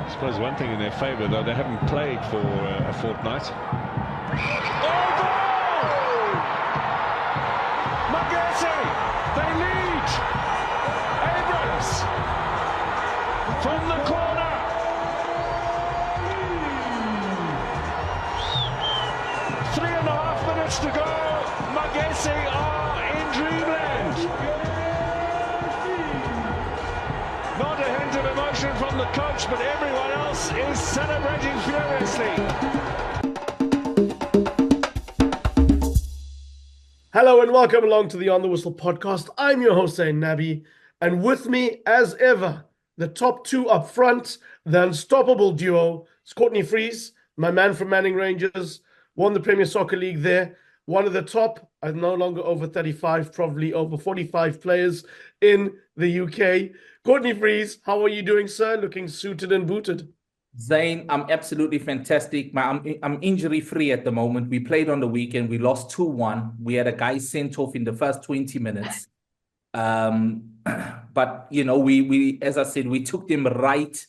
I suppose one thing in their favour, though, they haven't played for a fortnight. Oh, goal! Magesi, they lead! Abrams from the corner. 3.5 minutes to go. Magesi are in dreamland. Not a hint of emotion from the coach, but everyone else is celebrating furiously. Hello and welcome along to the On the Whistle podcast. I'm your host, Zayn Nabbi, and with me, as ever, the top two up front, the unstoppable duo. It's Courtney Freese, my man from Manning Rangers, won the Premier Soccer League there. One of the top, no longer over 35, probably over 45 players in the UK. Courtney Freese, how are you doing, sir? Looking suited and booted. Zayn, I'm absolutely fantastic. I'm injury-free at the moment. We played on the weekend. We lost 2-1. We had a guy sent off in the first 20 minutes. But, you know, we as I said, we took them right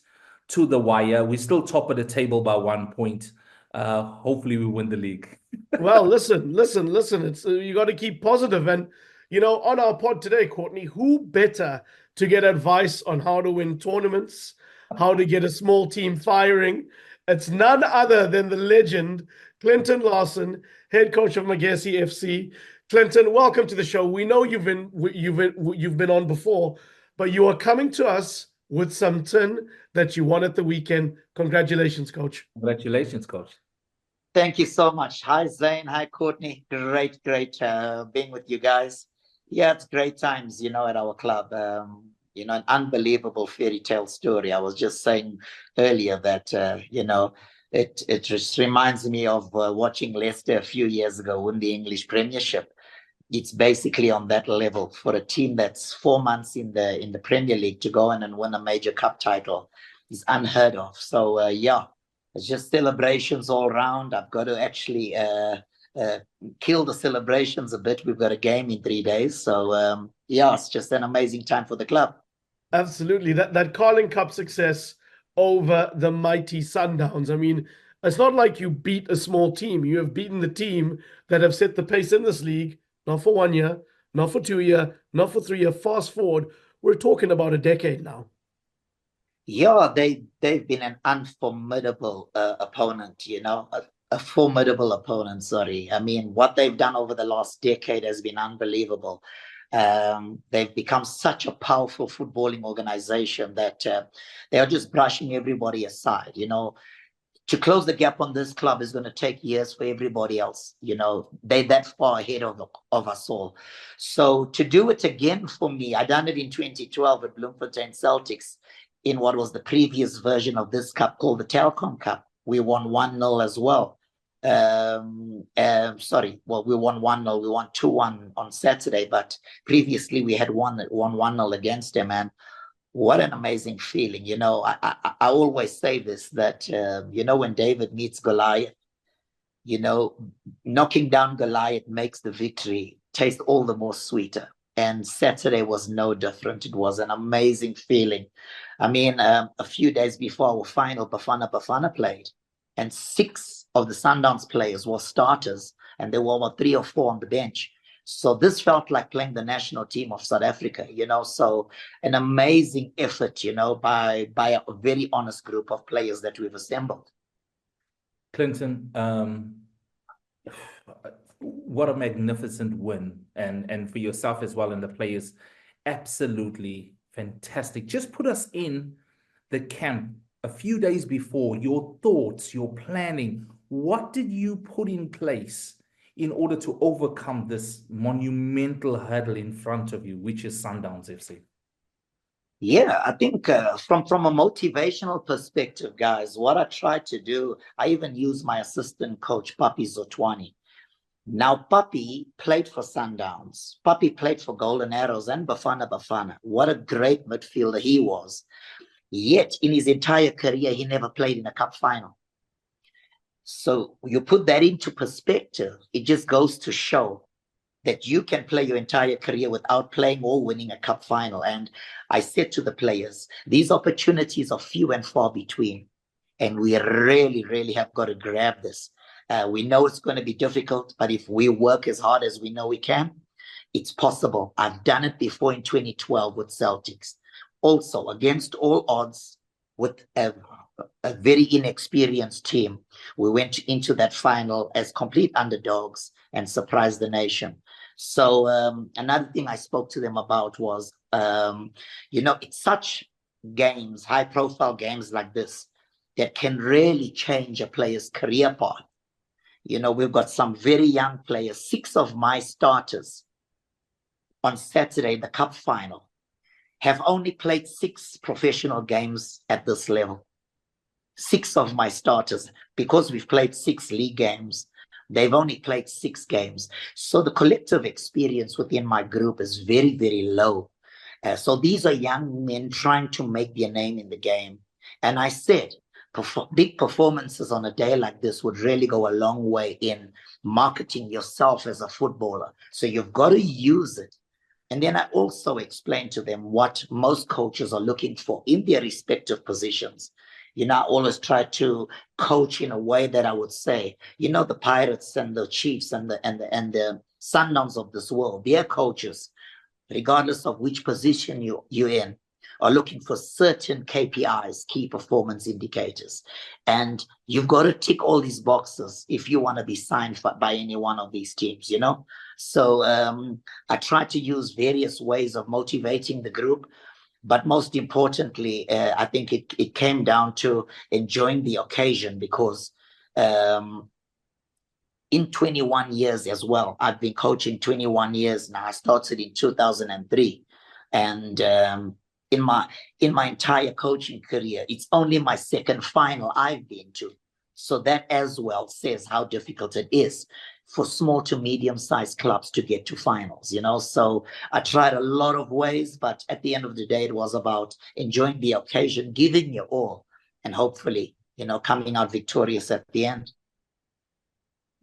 to the wire. We're still top of the table by 1 point. Hopefully we win the league. Well, listen. It's you got to keep positive. And, you know, on our pod today, Courtney, who better to get advice on how to win tournaments, how to get a small team firing? It's none other than the legend, Clinton Larsen, head coach of Magesi FC. Clinton, welcome to the show. We know you've been on before, but you are coming to us with some tin that you won at the weekend. Congratulations, coach. Congratulations, coach. Thank you so much. Hi, Zayn. Hi, Courtney. Great being with you guys. Yeah, it's great times, you know, at our club. You know, an unbelievable fairy tale story. I was just saying earlier that, you know, it just reminds me of watching Leicester a few years ago win the English Premiership. It's basically on that level for a team that's 4 months in the Premier League to go in and win a major cup title is unheard of. So, yeah, it's just celebrations all around. I've got to actually kill the celebrations a bit. We've got a game in 3 days. So, yeah, it's just an amazing time for the club. Absolutely. That Carling Cup success over the mighty Sundowns. I mean, it's not like you beat a small team. You have beaten the team that have set the pace in this league, not for 1 year, not for 2 years, not for 3 years. Fast forward, we're talking about a decade now. Yeah, they've been an unformidable opponent, you know, a formidable opponent, sorry. I mean, what they've done over the last decade has been unbelievable. They've become such a powerful footballing organization that they are just brushing everybody aside. You know, to close the gap on this club is going to take years for everybody else. You know, they're that far ahead of us all. So to do it again for me, I done it in 2012 at Bloemfontein Celtics in what was the previous version of this cup called the Telkom Cup. We won 1-0 as well. We won 1-0. We won 2-1 on Saturday, but previously we had won 1-0 against them. And what an amazing feeling. You know, I always say this, that, you know, when David meets Goliath, you know, knocking down Goliath makes the victory taste all the more sweeter. And Saturday was no different. It was an amazing feeling. I mean, a few days before our final, Bafana Bafana played, and 6 of the Sundowns players were starters, and there were about 3 or 4 on the bench. So this felt like playing the national team of South Africa, you know. So an amazing effort, you know, by a very honest group of players that we've assembled. Clinton, what a magnificent win, and for yourself as well and the players, absolutely fantastic. Just put us in the camp a few days before, your thoughts, your planning. What did you put in place in order to overcome this monumental hurdle in front of you, which is Sundowns FC? Yeah, I think from a motivational perspective, guys, what I tried to do, I even used my assistant coach, Papi Zotwani. Now, Papi played for Sundowns. Papi played for Golden Arrows and Bafana Bafana. What a great midfielder he was. Yet, in his entire career, he never played in a cup final. So you put that into perspective, it just goes to show that you can play your entire career without playing or winning a cup final. And I said to the players, these opportunities are few and far between. And we really, really have got to grab this. We know it's going to be difficult, but if we work as hard as we know we can, it's possible. I've done it before in 2012 with Celtics. Also, against all odds, with a very inexperienced team, we went into that final as complete underdogs and surprised the nation. So another thing I spoke to them about was, it's such games, high-profile games like this, that can really change a player's career path. We've got some very young players. 6 of my starters on Saturday, the cup final, have only played 6 professional games at this level. 6 of my starters, because we've played 6 league games, they've only played 6 games. So the collective experience within my group is very, very low. So these are young men trying to make their name in the game. And I said, big performances on a day like this would really go a long way in marketing yourself as a footballer. So you've got to use it. And then I also explained to them what most coaches are looking for in their respective positions. I always try to coach in a way that I would say, the Pirates and the Chiefs and the Sundowns of this world, their coaches, regardless of which position you're in, are looking for certain KPIs, key performance indicators. And you've got to tick all these boxes if you want to be signed by any one of these teams, So I try to use various ways of motivating the group. But most importantly, I think it came down to enjoying the occasion, because in 21 years as well, I've been coaching 21 years now. I started in 2003. And in my entire coaching career, it's only my second final I've been to. So that as well says how difficult it is for small to medium-sized clubs to get to finals, So I tried a lot of ways, but at the end of the day, it was about enjoying the occasion, giving your all, and hopefully, coming out victorious at the end.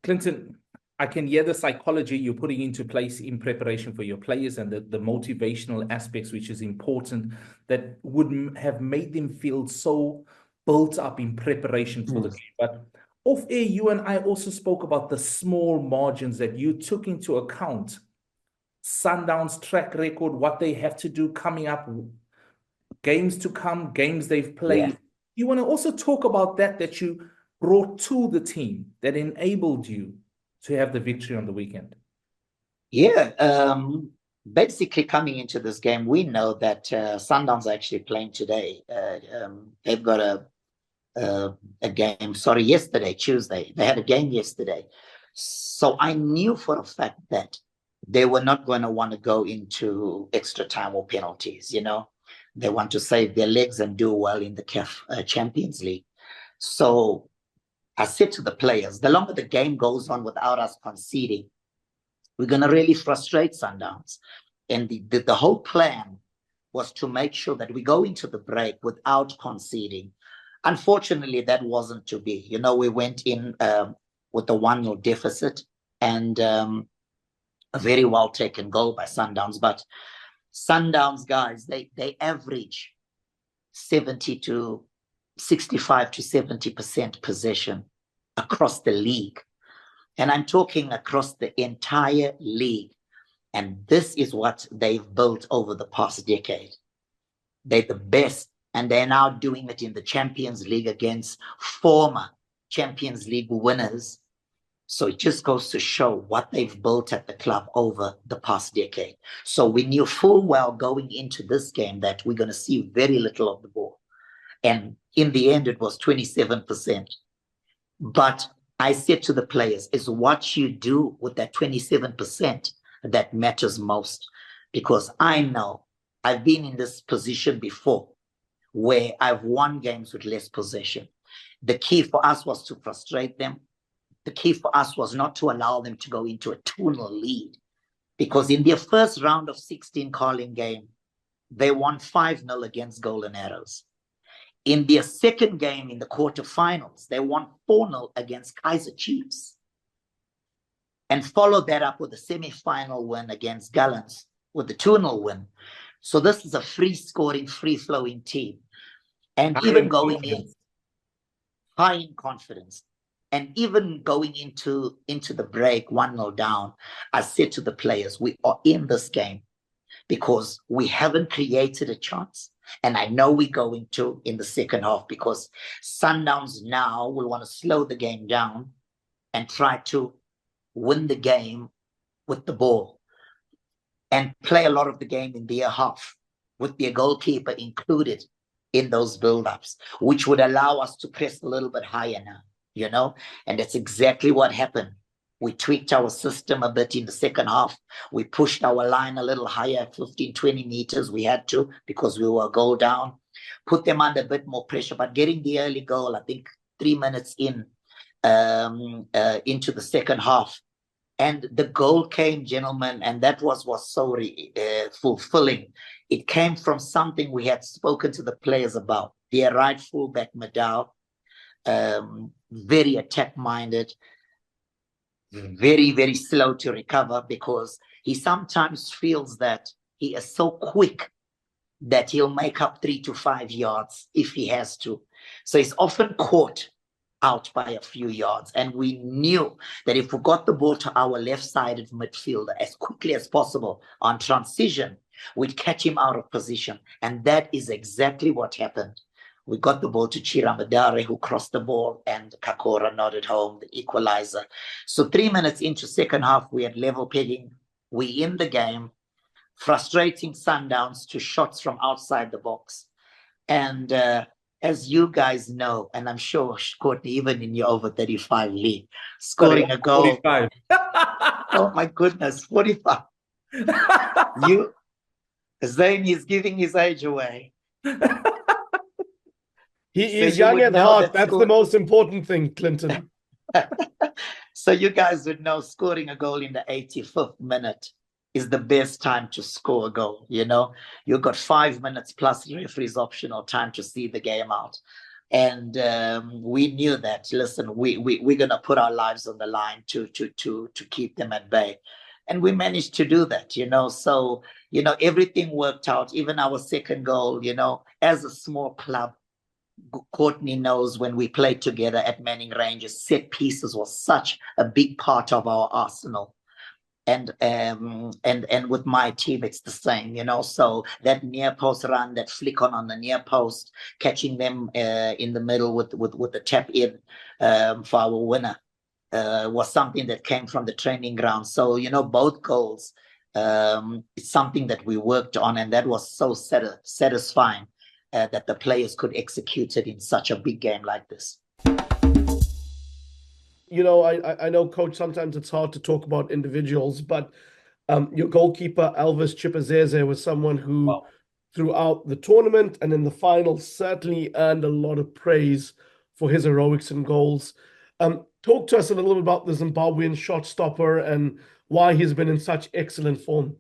Clinton, I can hear the psychology you're putting into place in preparation for your players, and the motivational aspects, which is important, that would have made them feel so built up in preparation for the game. But off air, you and I also spoke about the small margins that you took into account. Sundowns' track record, what they have to do coming up, games to come, games they've played. Yeah. You want to also talk about that you brought to the team that enabled you to have the victory on the weekend? Yeah, basically coming into this game, we know that Sundowns are actually playing today. They've got a game, yesterday, Tuesday. They had a game yesterday. So I knew for a fact that they were not going to want to go into extra time or penalties, They want to save their legs and do well in the CAF Champions League. So I said to the players, the longer the game goes on without us conceding, we're going to really frustrate Sundowns. And the whole plan was to make sure that we go into the break without conceding. Unfortunately, that wasn't to be. We went in with a 1-0 deficit and a very well-taken goal by Sundowns. But Sundowns guys, they average 65 to 70% possession across the league. And I'm talking across the entire league. And this is what they've built over the past decade. They're the best, and they're now doing it in the Champions League against former Champions League winners. So it just goes to show what they've built at the club over the past decade. So we knew full well going into this game that we're going to see very little of the ball. And in the end, it was 27%. But I said to the players, it's what you do with that 27% that matters most. Because I know I've been in this position before where I've won games with less possession. The key for us was to frustrate them. The key for us was not to allow them to go into a 2-0 lead. Because in their first round of 16 Carling game, they won 5-0 against Golden Arrows. In their second game in the quarterfinals, they won 4-0 against Kaizer Chiefs. and followed that up with a semi-final win against Gallants with the 2-0 win. So this is a free-scoring, free-flowing team. And even going in, high in confidence. And even going into the break 1-0 down, I said to the players, we are in this game because we haven't created a chance. And I know we're going to in the second half, because Sundowns now will want to slow the game down and try to win the game with the ball and play a lot of the game in their half with their goalkeeper included in those build-ups, which would allow us to press a little bit higher now, you know, and that's exactly what happened. We tweaked our system a bit in the second half. We pushed our line a little higher, 15, 20 meters. We had to, because we were a goal down, put them under a bit more pressure, but getting the early goal, I think 3 minutes in, into the second half. And the goal came, gentlemen, and that was so fulfilling. It came from something we had spoken to the players about. Their right fullback, Madao, very attack-minded, very, very slow to recover, because he sometimes feels that he is so quick that he'll make up 3 to 5 yards if he has to. So he's often caught out by a few yards. And we knew that if we got the ball to our left-sided midfielder as quickly as possible on transition, we'd catch him out of position. And that is exactly what happened. We got the ball to Chira Madare, who crossed the ball, and Kakora nodded home, the equalizer. So 3 minutes into second half, we had level pegging. We in the game, frustrating Sundowns to shots from outside the box. And as you guys know, and I'm sure, Courtney, even in your over 35 league, scoring a goal. 45. Oh my goodness, 45. Zayn is giving his age away. He is young at heart. That's the most important thing, Clinton. So you guys would know scoring a goal in the 85th minute is the best time to score a goal. You know, you've got 5 minutes plus the referee's optional time to see the game out. And we knew that, listen, we're going to put our lives on the line to keep them at bay. And we managed to do that, you know. So, you know, everything worked out, even our second goal, you know, as a small club. Courtney knows when we played together at Manning Rangers, set pieces was such a big part of our arsenal. And with my team, it's the same, you know. So that near post run, that flick on the near post, catching them in the middle with the tap in for our winner was something that came from the training ground. So, you know, both goals, it's something that we worked on, and that was so satisfying. That the players could execute it in such a big game like this. You know, I know, Coach, sometimes it's hard to talk about individuals, but your goalkeeper, Elvis Chipazeze, was someone who, throughout the tournament and in the final, certainly earned a lot of praise for his heroics and goals. Talk to us a little bit about the Zimbabwean shot stopper and why he's been in such excellent form.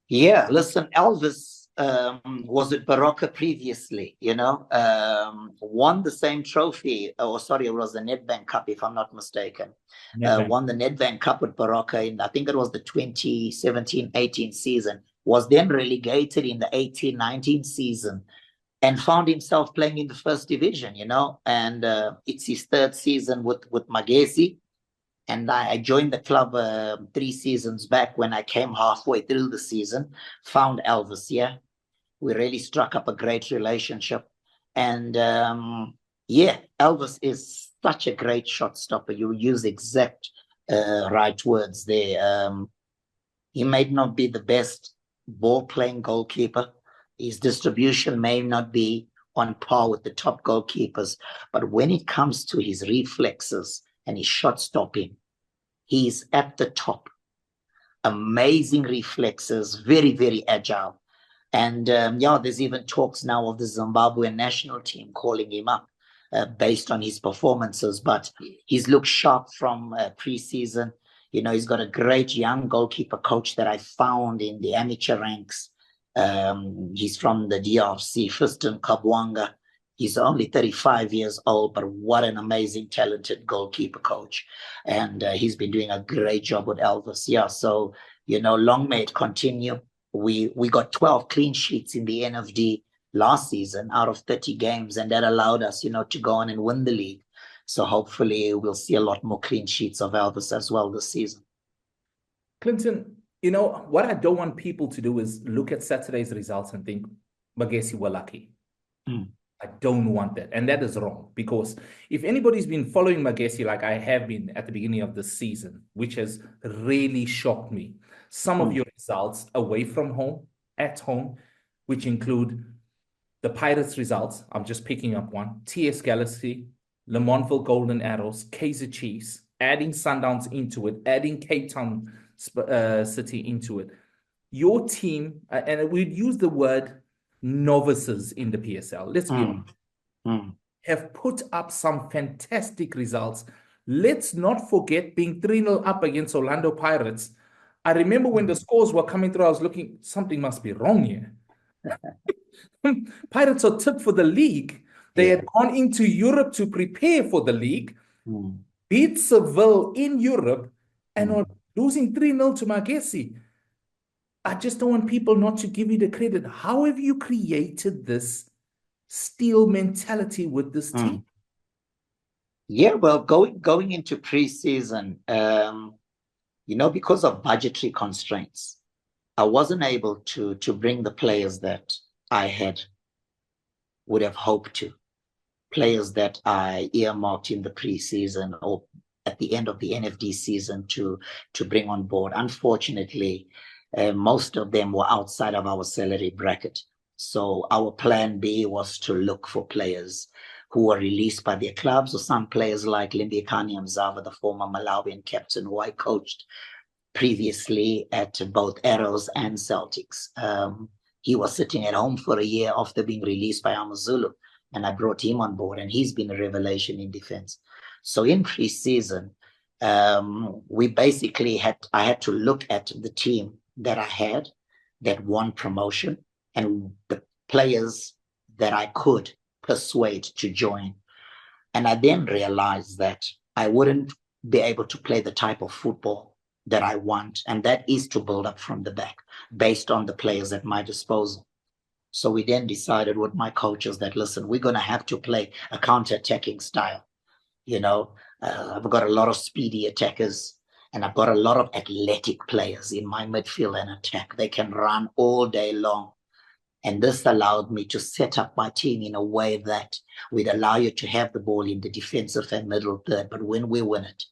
Yeah, listen, Elvis was at Baroka previously, you know, won the same trophy, it was the Nedbank Cup, if I'm not mistaken. Won the Nedbank Cup with Baroka in, I think it was the 2017-18 season, was then relegated in the 18-19 season and found himself playing in the first division, you know, and it's his third season with Magesi. And I joined the club 3 seasons back when I came halfway through the season, found Elvis, yeah. We really struck up a great relationship. And yeah, Elvis is such a great shot stopper. You use exact right words there. He may not be the best ball-playing goalkeeper. His distribution may not be on par with the top goalkeepers. But when it comes to his reflexes and his shot stopping, he's at the top. Amazing reflexes, very, very agile. And yeah, there's even talks now of the Zimbabwean national team calling him up based on his performances. But he's looked sharp from pre-season. You know, he's got a great young goalkeeper coach that I found in the amateur ranks. He's from the DRC, Fiston Kabwanga. He's only 35 years old, but what an amazing, talented goalkeeper coach. And he's been doing a great job with Elvis. Yeah, so, long may it continue. We got 12 clean sheets in the NFD last season out of 30 games, and that allowed us, to go on and win the league. So hopefully we'll see a lot more clean sheets of Elvis as well this season. Clinton, what I don't want people to do is look at Saturday's results and think, Magesi were lucky. I don't want that. And that is wrong, because if anybody's been following Magesi like I have been at the beginning of the season, which has really shocked me, some of your results away from home, at home, which include the Pirates results, I'm just picking up one, TS Galaxy, Lamontville Golden Arrows, Kaizer Chiefs, adding Sundowns into it, adding Cape Town City into it. Your team, and we'd use the word novices in the PSL, let's be honest, have put up some fantastic results. Let's not forget being 3-0 up against Orlando Pirates. I remember when the scores were coming through, I was looking, something must be wrong here. Pirates are tipped for the league. They had gone into Europe to prepare for the league, beat Seville in Europe, and are losing 3-0 to Magesi. I just don't want people not to give you the credit. How have you created this steel mentality with this team? Yeah, well, going into preseason, because of budgetary constraints, I wasn't able to bring the players that I would have hoped to. Players that I earmarked in the preseason or at the end of the NFD season to bring on board. Unfortunately, most of them were outside of our salary bracket. So our plan B was to look for players who were released by their clubs, or some players like Limbikani Mzava, the former Malawian captain who I coached previously at both Arrows and Celtics. He was sitting at home for a year after being released by Amazulu, and I brought him on board, and he's been a revelation in defense. So in pre-season, we basically I had to look at the team that I had that won promotion and the players that I could persuade to join. And I then realized that I wouldn't be able to play the type of football that I want, and that is to build up from the back based on the players at my disposal. So we then decided with my coaches that, listen, we're going to have to play a counter-attacking style. I've got a lot of speedy attackers, and I've got a lot of athletic players in my midfield and attack. They can run all day long. And this allowed me to set up my team in a way that would allow you to have the ball in the defensive and middle third. But when we win it,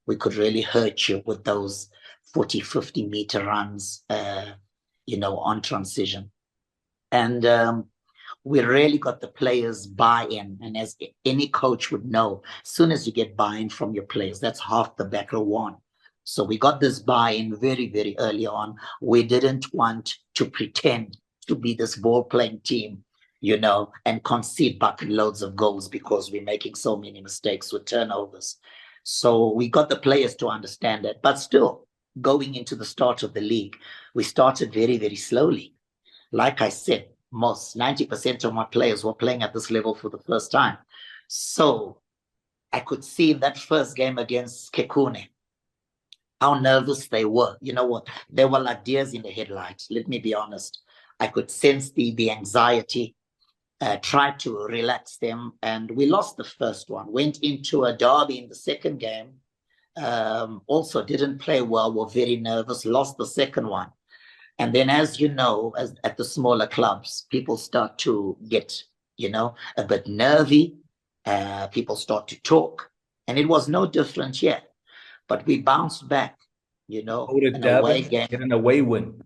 we could really hurt you with those 40, 50-meter runs, on transition. And we really got the players buy-in. And as any coach would know, as soon as you get buy-in from your players, that's half the battle won. So we got this buy-in very, very early on. We didn't want to pretend to be this ball-playing team, and concede bucket loads of goals because we're making so many mistakes with turnovers. So we got the players to understand that. But still, going into the start of the league, we started very, very slowly. Like I said, 90% of my players were playing at this level for the first time. So I could see in that first game against Kekune how nervous they were. You know what? They were like deers in the headlights. Let me be honest. I could sense the anxiety, tried to relax them, and we lost the first one. Went into a derby in the second game. Also didn't play well, were very nervous, lost the second one. And then, as you know, at the smaller clubs, people start to get, a bit nervy. People start to talk. And it was no different here. But we bounced back, an away game. Get an away win.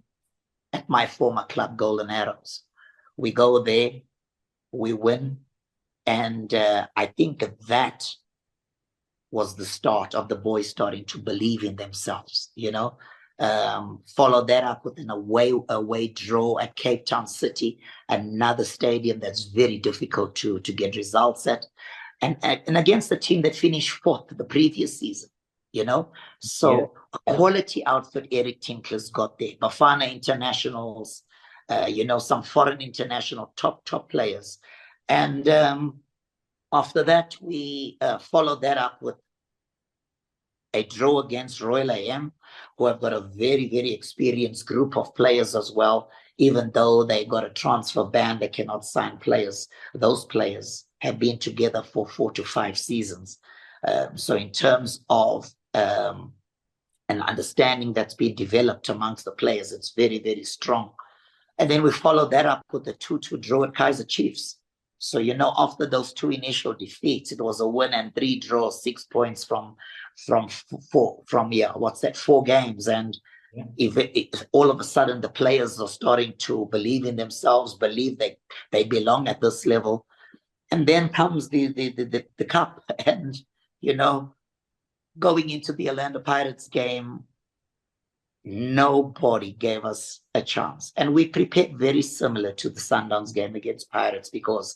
At my former club, Golden Arrows. We go there, we win. And I think that was the start of the boys starting to believe in themselves, Follow that up with an away draw at Cape Town City, another stadium that's very difficult to get results at, and against the team that finished fourth the previous season, So a quality outfit Eric Tinkler's got there. Bafana internationals, some foreign international top players. And after that, we followed that up with a draw against Royal AM, who have got a very, very experienced group of players as well. Even though they got a transfer ban, they cannot sign players. Those players have been together for 4 to 5 seasons. So in terms of an understanding that's been developed amongst the players, it's very, very strong. And then we followed that up with the 2-2 draw at Kaizer Chiefs. So, after those 2 initial defeats, it was a win and 3 draws, 6 points from 4 games. And if all of a sudden the players are starting to believe in themselves, believe they belong at this level. And then comes the cup. And, going into the Orlando Pirates game, nobody gave us a chance. And we prepared very similar to the Sundowns game against Pirates, because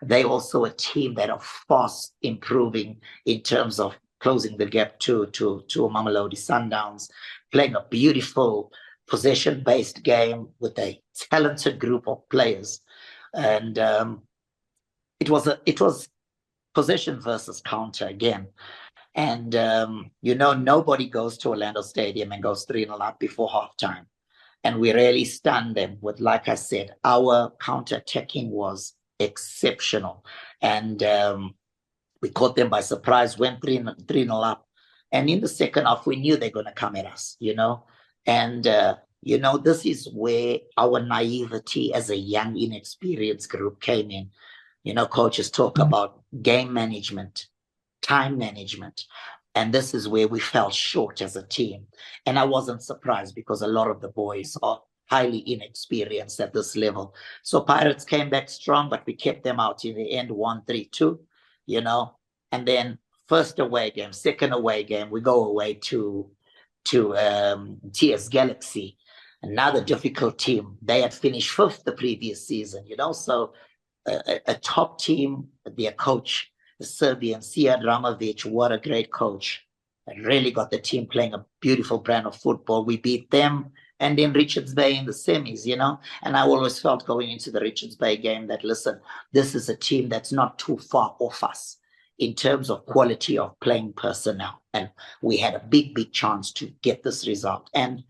they also a team that are fast improving in terms of closing the gap to Mamelodi Sundowns, playing a beautiful possession-based game with a talented group of players. And it was possession versus counter again. And, nobody goes to Orlando Stadium and goes 3-0 up before halftime. And we really stunned them with, like I said, our counter-attacking was exceptional. And we caught them by surprise, went 3-0 up. And in the second half, we knew they're going to come at us, And, this is where our naivety as a young, inexperienced group came in. Coaches talk about game management, time management, and this is where we fell short as a team. And I wasn't surprised, because a lot of the boys are highly inexperienced at this level. So Pirates came back strong, but we kept them out in the end, 1-3-2, and then first away game, second away game, we go away to TS Galaxy, another difficult team. They had finished 5th the previous season, so a top team, their coach, the Serbian Sead Ramovic, what a great coach. And really got the team playing a beautiful brand of football. We beat them, and then Richards Bay in the semis, And I always felt going into the Richards Bay game that, listen, this is a team that's not too far off us in terms of quality of playing personnel. And we had a big, big chance to get this result. And,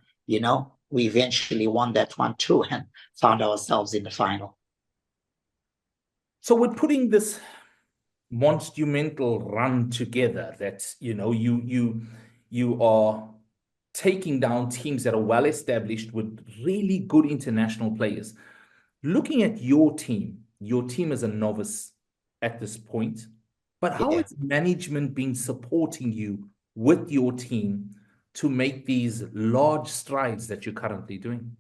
we eventually won that one too and found ourselves in the final. So we're putting this monumental run together that you are taking down teams that are well established with really good international players. Looking at your team is a novice at this point, but how has management been supporting you with your team to make these large strides that you're currently doing?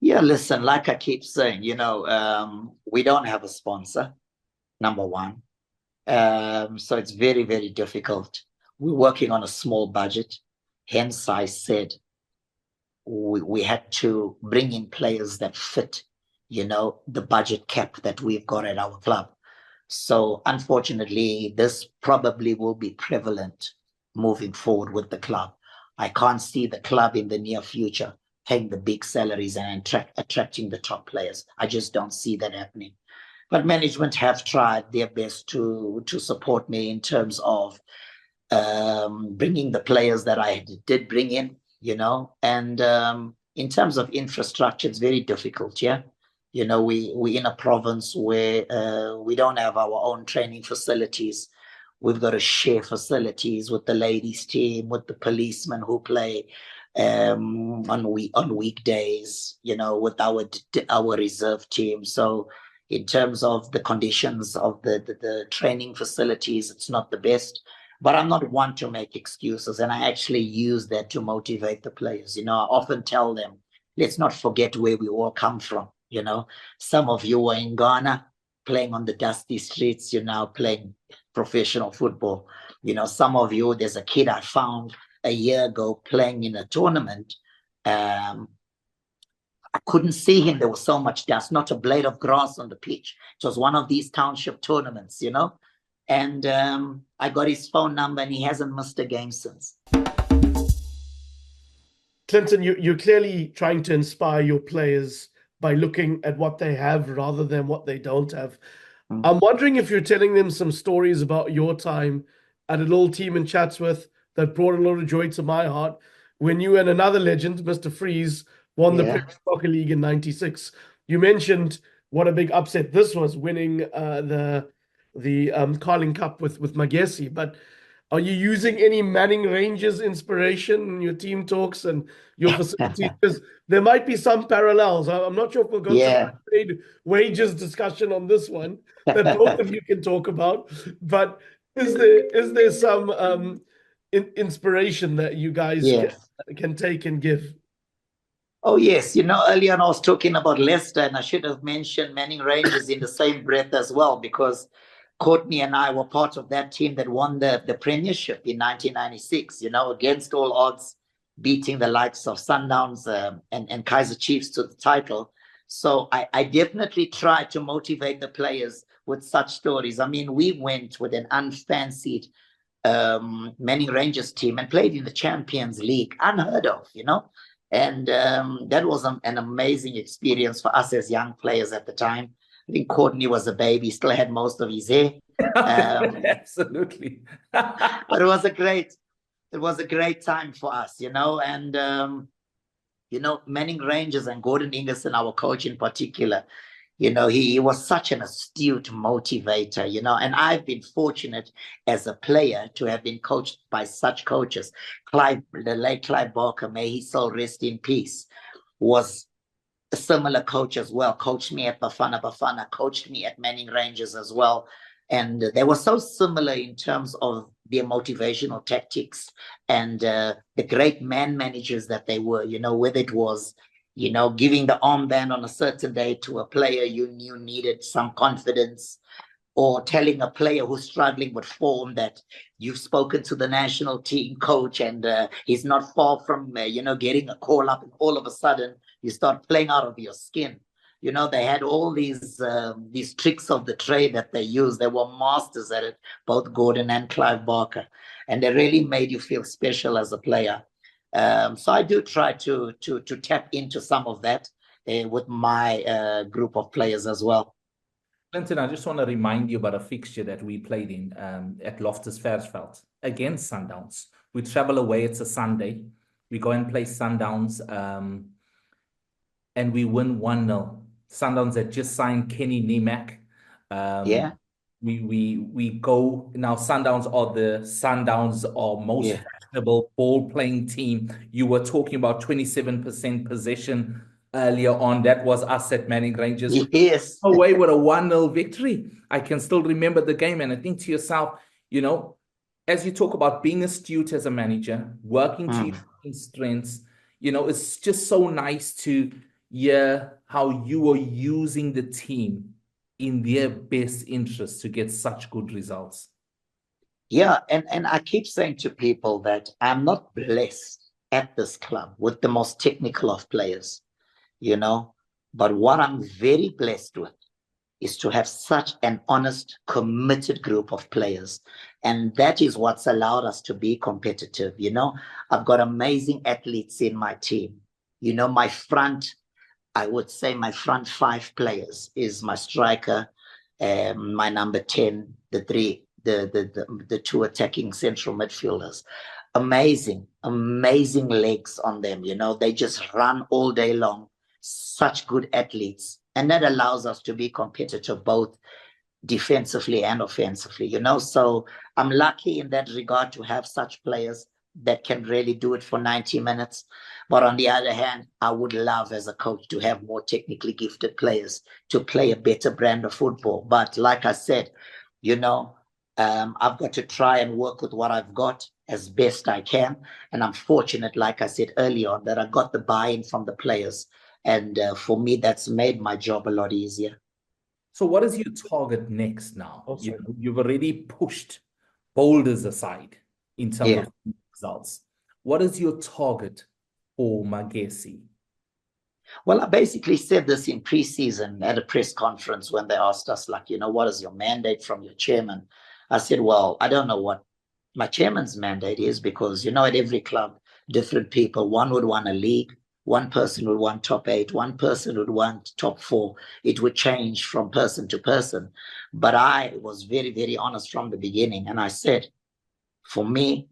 Yeah, listen, like I keep saying, we don't have a sponsor, number one. So it's very, very difficult. We're working on a small budget. Hence, I said we had to bring in players that fit, the budget cap that we've got at our club. So unfortunately, this probably will be prevalent moving forward with the club. I can't see the club in the near future paying the big salaries and attracting the top players. I just don't see that happening. But management have tried their best to support me in terms of bringing the players that I did bring in, and in terms of infrastructure, it's very difficult, yeah? We in a province where we don't have our own training facilities. We've got to share facilities with the ladies team, with the policemen who play on weekdays, with our reserve team. So in terms of the conditions of the training facilities, it's not the best. But I'm not one to make excuses, and I actually use that to motivate the players. I often tell them, let's not forget where we all come from. Some of you were in Ghana playing on the dusty streets. You're now playing professional football. Some of you, there's a kid I found a year ago playing in a tournament. I couldn't see him. There was so much dust, not a blade of grass on the pitch. It was one of these township tournaments, And I got his phone number, and he hasn't missed a game since. Clinton, you're clearly trying to inspire your players by looking at what they have rather than what they don't have. I'm wondering if you're telling them some stories about your time at a little team in Chatsworth that brought a lot of joy to my heart when you and another legend, Mr. Freese, won the Premier Soccer League in '96. You mentioned what a big upset this was, winning the Carling Cup with Magesi. But are you using any Manning Rangers inspiration in your team talks and your facilities? Because there might be some parallels. I'm not sure if we'll go to the wages discussion on this one that both of you can talk about. But is there some inspiration that you guys can take and give? Oh, yes. You know, earlier on I was talking about Leicester, and I should have mentioned Manning Rangers in the same breath as well, because Courtney and I were part of that team that won the Premiership in 1996, you know, against all odds, beating the likes of Sundowns and Kaiser Chiefs to the title. So I definitely try to motivate the players with such stories. I mean, we went with an unfancied Manning Rangers team and played in the Champions League, unheard of, you know. And that was an amazing experience for us as young players at the time. I think Courtney was a baby, still had most of his hair. Absolutely. But it was a great time for us, you know. And you know, Manning Rangers and Gordon Ingerson, our coach in particular, you know, he was such an astute motivator, you know, and I've been fortunate as a player to have been coached by such coaches. The late Clive Barker, may his soul rest in peace, was a similar coach as well. Coached me at Bafana Bafana, coached me at Manning Rangers as well. And they were so similar in terms of their motivational tactics and the great man managers that they were, you know, whether it was, you know, giving the armband on a certain day to a player you knew needed some confidence, or telling a player who's struggling with form that you've spoken to the national team coach and he's not far from, you know, getting a call up, and all of a sudden you start playing out of your skin. You know, they had all these tricks of the trade that they used. They were masters at it, both Gordon and Clive Barker, and they really made you feel special as a player. So I do try to tap into some of that with my group of players as well. Clinton, I just want to remind you about a fixture that we played in at Loftus Versfeld against Sundowns. We travel away, it's a Sunday. We go and play Sundowns and we win 1-0. Sundowns had just signed Kenny Niemack. We go now. Sundowns are most fashionable ball-playing team. You were talking about 27% possession earlier on. That was us at Manning Rangers. Yes. Away with a 1-0 victory. I can still remember the game, and I think to yourself, you know, as you talk about being astute as a manager, working to your strengths, you know, it's just so nice to hear how you are using the team in their best interest to get such good results. Yeah, and I keep saying to people that I'm not blessed at this club with the most technical of players, you know, but what I'm very blessed with is to have such an honest, committed group of players. And that is what's allowed us to be competitive. You know, I've got amazing athletes in my team. You know, I would say my front 5 players is my striker, my number 10, the 2 attacking central midfielders. Amazing legs on them. You know, they just run all day long. Such good athletes. And that allows us to be competitive both defensively and offensively, you know. So I'm lucky in that regard to have such players that can really do it for 90 minutes. But on the other hand, I would love as a coach to have more technically gifted players to play a better brand of football. But like I said, you know, I've got to try and work with what I've got as best I can. And I'm fortunate, like I said earlier on, that I got the buy-in from the players. And for me, that's made my job a lot easier. So what is your target next now? You've already pushed boulders aside in terms of results. What is your target for Magesi? Well, I basically said this in pre-season at a press conference when they asked us, like, you know, what is your mandate from your chairman? I said, well, I don't know what my chairman's mandate is, because, you know, at every club, different people, one would want a league, One person would want top 8, one person would want top 4. It would change from person to person. But I was very, very honest from the beginning. And I said, for me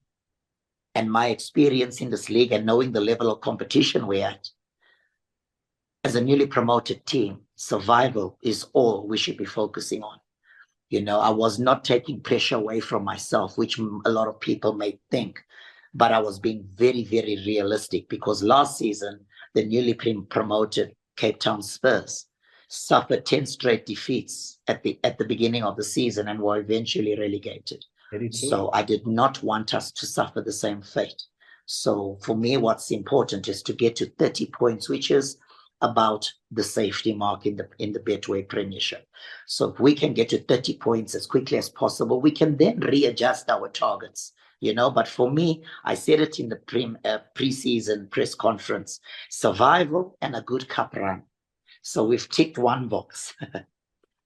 and my experience in this league and knowing the level of competition we're at, as a newly promoted team, survival is all we should be focusing on. You know, I was not taking pressure away from myself, which a lot of people may think, but I was being very, very realistic, because last season, the newly promoted Cape Town Spurs suffered 10 straight defeats at the beginning of the season and were eventually relegated. So I did not want us to suffer the same fate. So for me, what's important is to get to 30 points, which is about the safety mark in the Betway Premiership. So if we can get to 30 points as quickly as possible, we can then readjust our targets, you know. But for me, I said it in the pre-season press conference, survival and a good cup run. So we've ticked one box.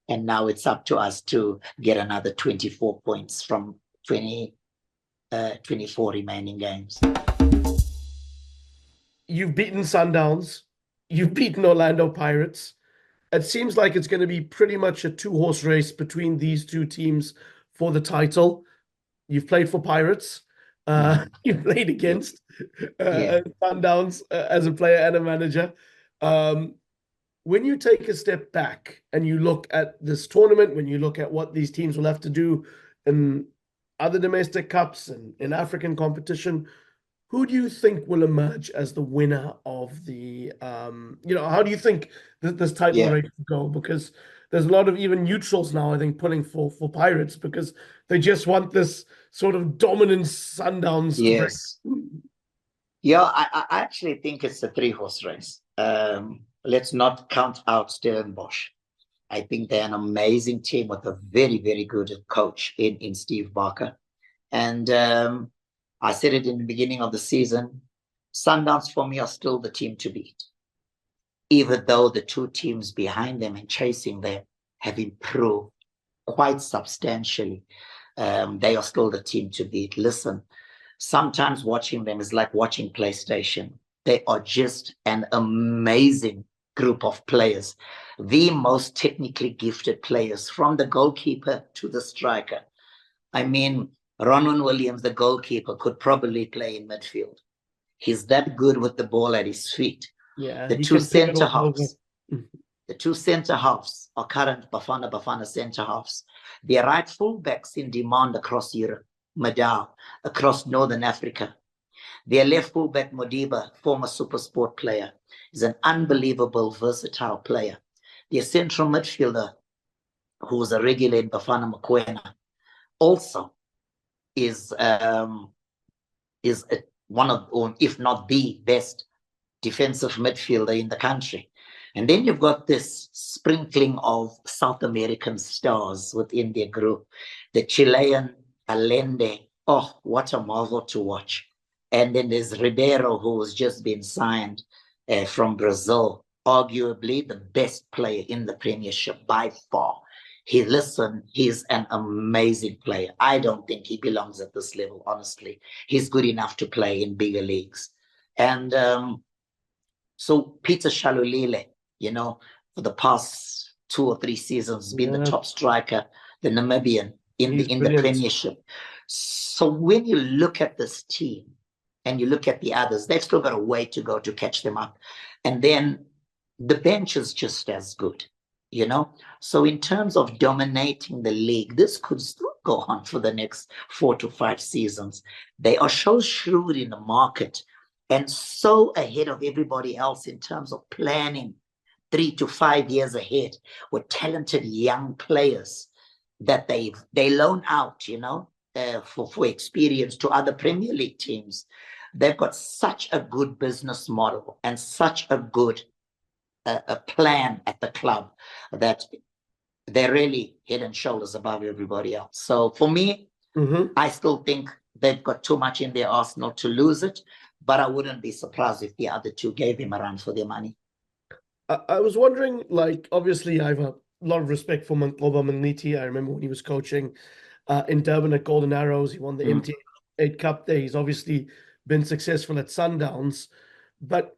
And now it's up to us to get another 24 points from 24 remaining games. You've beaten Sundowns. You've beaten Orlando Pirates. It seems like it's going to be pretty much a two-horse race between these two teams for the title. You've played for Pirates. You've played against Sundowns as a player and a manager. When you take a step back and you look at this tournament, when you look at what these teams will have to do in other domestic cups and in African competition, who do you think will emerge as the winner of the, how do you think this title race will go? Because there's a lot of even neutrals now, I think, pulling for Pirates, because they just want this sort of dominant Sundowns. Yes. Yeah, I actually think it's a three-horse race. Let's not count out Stellenbosch. I think they're an amazing team with a very, very good coach in Steve Barker. And I said it in the beginning of the season, Sundowns for me are still the team to beat. Even though the two teams behind them and chasing them have improved quite substantially, they are still the team to beat. Listen, sometimes watching them is like watching PlayStation. They are just an amazing group of players, the most technically gifted players, from the goalkeeper to the striker. I mean, Ronwen Williams, the goalkeeper, could probably play in midfield. He's that good with the ball at his feet. Yeah, the two centre halves are current Bafana Bafana centre halves. They're right fullbacks in demand across Europe, Madao, across Northern Africa. Their left fullback, Modiba, former SuperSport player, is an unbelievable, versatile player. Their central midfielder, who was a regular in Bafana Mokoena, also is one of, or if not the best defensive midfielder in the country. And then you've got this sprinkling of South American stars within their group. The Chilean Allende, oh, what a marvel to watch. And then there's Ribeiro, who has just been signed from Brazil, arguably the best player in the Premiership by far. He's an amazing player. I don't think he belongs at this level, honestly. He's good enough to play in bigger leagues. And so Peter Shalulile, for the past 2 or 3 seasons, has been the top striker, the Namibian, in the Premiership. So when you look at this team and you look at the others, they've still got a way to go to catch them up. And then the bench is just as good. So in terms of dominating the league, this could still go on for the next 4 to 5 seasons. They are so shrewd in the market and so ahead of everybody else in terms of planning 3 to 5 years ahead with talented young players that they loan out, for experience to other Premier League teams. They've got such a good business model and such a good a plan at the club that they're really head and shoulders above everybody else. So for me, I still think they've got too much in their arsenal to lose it, but I wouldn't be surprised if the other two gave him a run for their money. I was wondering, obviously I have a lot of respect for Mankoba Manliti. I remember when he was coaching in Durban at Golden Arrows. He won the MT8 Cup there. He's obviously been successful at Sundowns. But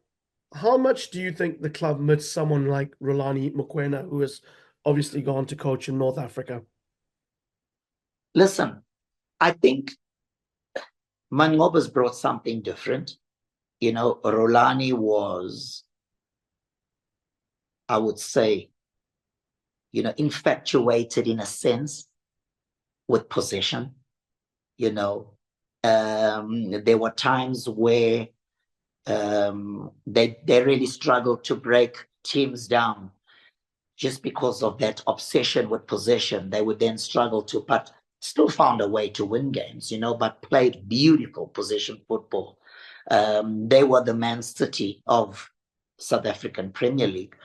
how much do you think the club missed someone like Rulani Mokoena, who has obviously gone to coach in North Africa? Listen, I think Mangoba's brought something different. You know, Rulani was, I would say, you know, infatuated in a sense with possession. You know, there were times where they really struggled to break teams down just because of that obsession with possession. They would then struggle to, but still found a way to win games, you know, but played beautiful possession football. They were the Man City of South African Premier League.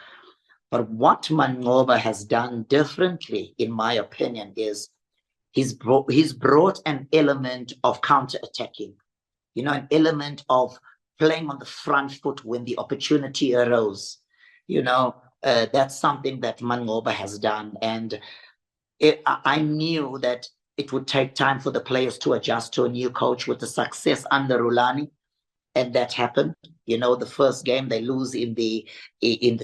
But what Mangoba has done differently, in my opinion, is he's brought an element of counter-attacking, you know, an element of playing on the front foot when the opportunity arose. You know, that's something that Mangoba has done. And I knew that it would take time for the players to adjust to a new coach with the success under Rulani. And that happened. You know, the first game they lose in the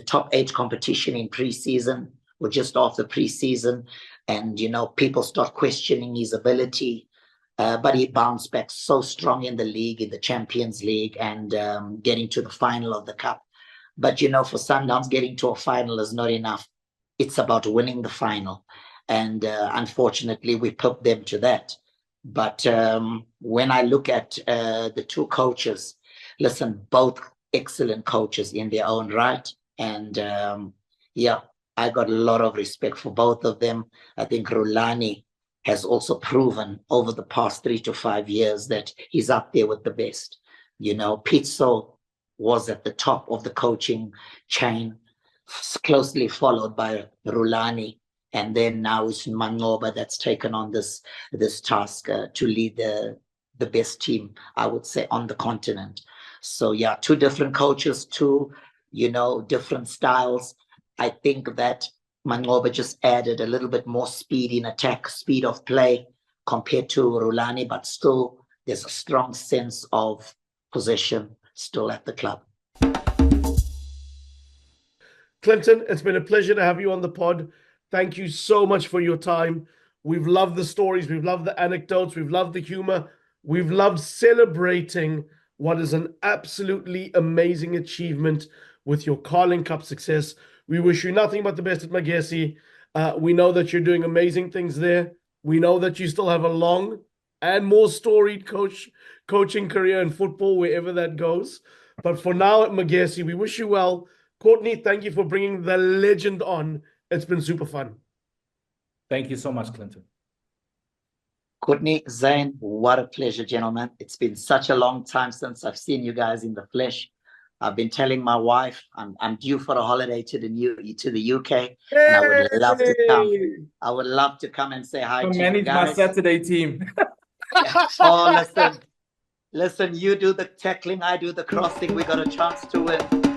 top 8 competition in pre-season, or just after pre-season. And, you know, people start questioning his ability. But he bounced back so strong in the league, in the Champions League, and getting to the final of the Cup. But, you know, for Sundowns, getting to a final is not enough. It's about winning the final. And unfortunately, we put them to that. But when I look at the two coaches, listen, both excellent coaches in their own right. And yeah, I got a lot of respect for both of them. I think Rulani has also proven over the past 3 to 5 years that he's up there with the best. You know, Pitso was at the top of the coaching chain, closely followed by Rulani. And then now it's Mangoba that's taken on this task to lead the best team, I would say, on the continent. So yeah, 2 different coaches, 2, you know, different styles. I think that Mangoba just added a little bit more speed in attack, speed of play compared to Rulani, but still there's a strong sense of possession still at the club. Clinton, it's been a pleasure to have you on the pod. Thank you so much for your time. We've loved the stories. We've loved the anecdotes. We've loved the humor. We've loved celebrating what is an absolutely amazing achievement with your Carling Cup success. We wish you nothing but the best at Magesi. We know that you're doing amazing things there. We know that you still have a long and more storied coaching career in football, wherever that goes. But for now at Magesi, we wish you well. Courtney, thank you for bringing the legend on. It's been super fun. Thank you so much, Clinton. Courtney, Zayn, what a pleasure, gentlemen. It's been such a long time since I've seen you guys in the flesh. I've been telling my wife I'm due for a holiday to the UK, and I would love to come. I would love to come and say hi to you guys. Manage my Saturday team. Oh, listen, you do the tackling, I do the crossing. We got a chance to win.